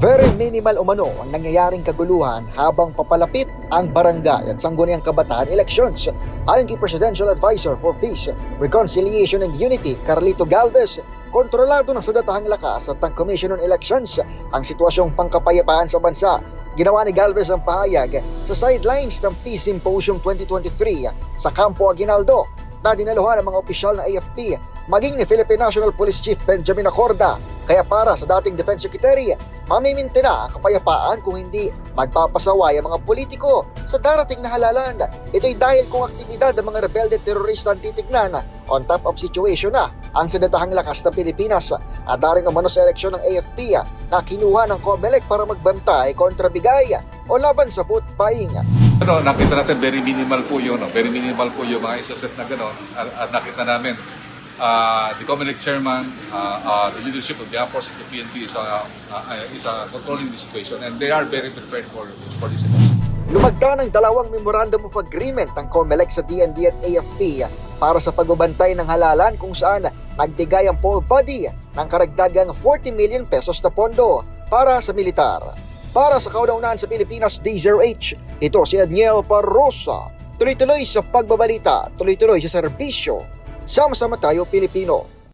Very minimal umano ang nangyayaring kaguluhan habang papalapit ang barangay at sangguniang kabataan elections. Ayon kay Presidential Advisor for Peace, Reconciliation and Unity, Carlito Galvez, kontrolado na sa datahang lakas at ng Commission on Elections ang sitwasyong pangkapayapaan sa bansa. Ginawa ni Galvez ang pahayag sa sidelines ng Peace Symposium 2023 sa Campo Aguinaldo na dinaluhan ng mga opisyal ng AFP maging ni Philippine National Police Chief Benjamin Acorda. Kaya para sa dating Defense Secretary, mamiminti na ang kapayapaan kung hindi magpapasaway ang mga politiko sa darating na halalan. Ito'y dahil kung aktibidad ng mga rebelde terorista ang titignan, on top of situation na ang sadatahang lakas ng Pilipinas at daring umano sa eleksyon ng AFP na kinuha ng COMELEC para magbantay kontra bigay o laban sa vote buying. Nakita natin very minimal po yun, very minimal po yung mga instances na gano'n at nakita namin the COMELEC chairman, the leadership of the armed forces of the PNP is controlling the situation and they are very prepared for this event. Lumagda ng dalawang Memorandum of Agreement ang COMELEC sa DND at AFP para sa pagbabantay ng halalan kung saan nagbigay ang poll body ng karagdagang 40 million pesos na pondo para sa militar. Para sa kauna-unahan sa Pilipinas D0H, ito si Adniel Parrosa. Tuloy-tuloy sa pagbabalita, tuloy-tuloy sa serbisyo. Sama-sama tayo Pilipino.